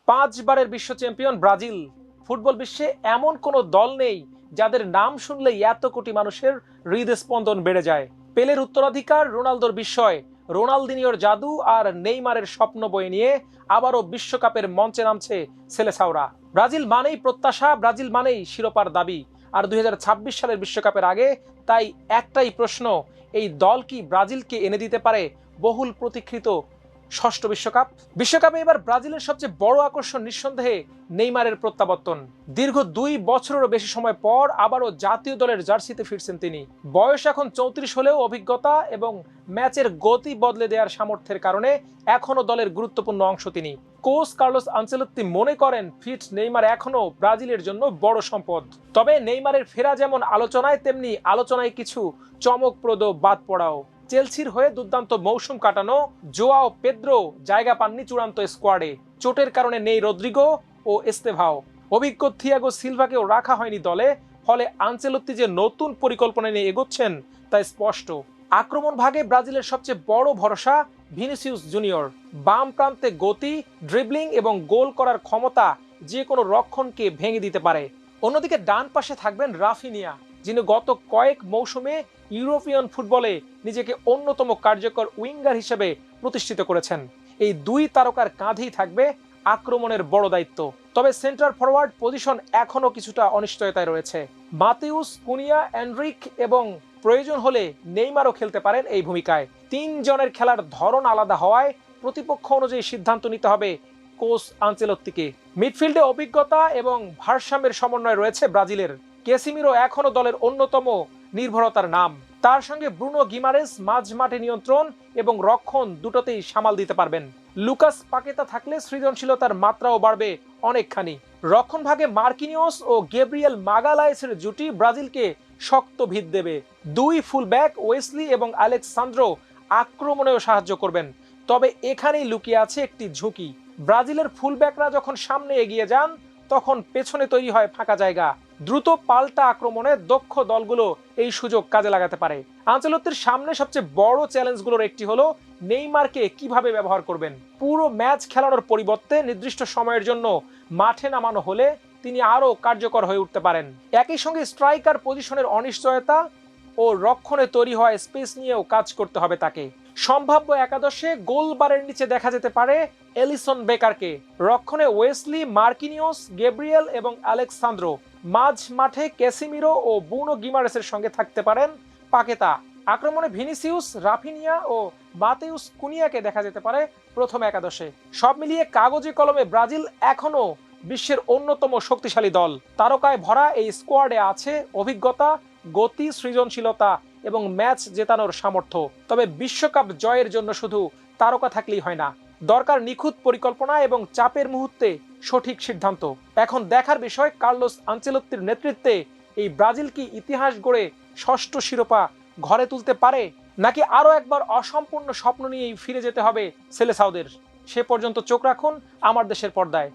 5 বারের বিশ্ব champion Brazil. Football বিশ্বে এমন কোনো দল নেই যাদের নাম শুনলেই এত কোটি মানুষের হৃদস্পন্দন বেড়ে যায়। পেলের উত্তরাধিকার, রোনালদোর বিস্ময়, রোনালদিনিওর জাদু আর নেইমারের স্বপ্ন বয়ে নিয়ে আবারও বিশ্বকাপের মঞ্চে নামছে সেলেসাওরা। ব্রাজিল মানেই প্রত্যাশা, ব্রাজিল মানেই শিরোপার দাবি। আর 2026 সালের বিশ্বকাপের আগে তাই একটাই প্রশ্ন, এই দল কি ব্রাজিলকে এনে দিতে পারে বহুল প্রতীক্ষিত ষষ্ঠ বিশ্বকাপে এবার ব্রাজিলের সবচেয়ে বড় আকর্ষণ নিঃসন্দেহে নেইমারের প্রত্যাবর্তন। দীর্ঘ 2 বছরেরও বেশি সময় পর আবারও জাতীয় দলের জার্সিতে ফিরছেন তিনি। বয়স এখন 34 হলেও অভিজ্ঞতা এবং ম্যাচের গতি বদলে দেওয়ার সামর্থ্যের কারণে এখনো দলের গুরুত্বপূর্ণ অংশ তিনি। কোচ কার্লোস আনচেলত্তি মনে করেন ফিট নেইমার এখনো ব্রাজিলের জন্য বড় সম্পদ। তবে নেইমারের ফেরা যেমন আলোচনায়, তেমনি আলোচনায় কিছু চমকপ্রদ বাদ পড়াও। চেলসির হয়ে দুর্দান্ত মৌসুম কাটানো জোয়াও পেদ্রো জায়গা পাননি চূড়ান্ত স্কোয়াডে। চোটের কারণে নেই রদ্রিগো ও এস্তেভাও। অভিজ্ঞ থিয়াগো সিলভাকেও রাখা হয়নি দলে। ফলে আনচেলত্তি যে নতুন পরিকল্পনা নিয়ে এগোচ্ছেন তা স্পষ্ট। আক্রমণ ভাগে ব্রাজিলের সবচেয়ে বড় ভরসা ভিনিসিয়াস জুনিয়র। বাম প্রান্তে গতি, ড্রিবলিং এবং গোল করার ক্ষমতা যে কোনো রক্ষণকে ভেঙে দিতে পারে। অন্যদিকে ডান পাশে থাকবেন রাফিনিয়া, যিনি গত কয়েক মৌসুমে ইউরোপিয়ান ফুটবলে নিজেকে অন্যতম কার্যকর উইঙ্গার হিসেবে প্রতিষ্ঠিত করেছেন। এই 2 তারকার কাঁধেই থাকবে আক্রমণের বড় দায়িত্ব। তবে সেন্টার ফরওয়ার্ড পজিশন এখনো কিছুটা অনিশ্চয়তায় রয়েছে। মাতেউস কুনিয়া, এনরিক এবং প্রয়োজন হলে নেইমারও খেলতে পারেন এই ভূমিকায়। 3 জনের খেলার ধরন আলাদা হওয়ায় প্রতিপক্ষ অনুযায়ী সিদ্ধান্ত নিতে হবে কোচ আনচেলত্তিকে। মিডফিল্ডে অভিজ্ঞতা এবং ভারসাম্যের সমন্বয় রয়েছে ব্রাজিলের। ক্যাসিমিরো এখনো দলের অন্যতম নির্ভরতার নাম। তার সঙ্গে ব্রুনো গিমারেস মাঝমাঠে নিয়ন্ত্রণ এবং রক্ষণ দুটোতেই সামাল দিতে পারবেন। লুকাস পাকেতা থাকলে সৃজনশীলতার মাত্রাও বাড়বে অনেকখানি। রক্ষণ ভাগে মার্কিনিওস ও গ্যাব্রিয়েল মাগালায়েসের জুটি ব্রাজিলকে শক্ত ভিত দেবে। 2 ফুলব্যাক ওয়েসলি এবং আলেক্সান্দ্রো আক্রমণেও সাহায্য করবেন। তবে এখানেই লুকিয়ে আছে একটি ঝুঁকি। ব্রাজিলের ফুলব্যাকরা যখন সামনে এগিয়ে যান তখন পেছনে তৈরি হয় ফাঁকা জায়গা। দ্রুত পাল্টা আক্রমণে দক্ষ দলগুলো এই সুযোগ কাজে লাগাতে পারে। আনচেলত্তির সামনে সবচেয়ে বড় চ্যালেঞ্জগুলোর একটি হলো নেইমারকে কিভাবে ব্যবহার করবেন। পুরো ম্যাচ খেলানোর পরিবর্তে নির্দিষ্ট সময়ের জন্য মাঠে নামানো হলে তিনি আরও কার্যকর হয়ে উঠতে পারেন। একই সঙ্গে স্ট্রাইকার পজিশনের অনিশ্চয়তা ও রক্ষণে তৈরি হওয়া স্পেস নিয়েও কাজ করতে হবে তাকে। সম্ভাব্য একাদশে গোলবারের নিচে দেখা যেতে পারে এলিসন বেকারকে। রক্ষণে ওয়েসলি, মার্কিনিওস, গ্যাব্রিয়েল এবং আলেক্সান্দ্রো। মাঝ মাঠে ক্যাসিমিরো ও ব্রুনো গিমারেসের সঙ্গে থাকতে পারেন পাকেতা। আক্রমণে ভিনিসিয়াস, রাফিনিয়া ও মাতেউস কুনিয়াকে দেখা যেতে পারে প্রথম একাদশে। সব মিলিয়ে কাগজে কলমে ব্রাজিল এখনো বিশ্বের অন্যতম শক্তিশালী দল। তারকায় ভরা এই স্কোয়াডে আছে অভিজ্ঞতা, গতি, সৃজনশীলতা এবং ম্যাচ জেতানোর সামর্থ্য। তবে বিশ্বকাপ জয়ের জন্য শুধু তারকা থাকলেই হয় না, দরকার নিখুঁত পরিকল্পনা এবং চাপের মুহূর্তে সঠিক সিদ্ধান্ত। এখন দেখার বিষয় কার্লোস আনচেলত্তির নেতৃত্বে এই ব্রাজিল কি ইতিহাস গড়ে ষষ্ঠ শিরোপা ঘরে তুলতে পারে, নাকি আরও একবার অসম্পূর্ণ স্বপ্ন নিয়েই ফিরে যেতে হবে সেলেসাওদের। সে পর্যন্ত চোখ রাখুন আমার দেশের পর্দায়।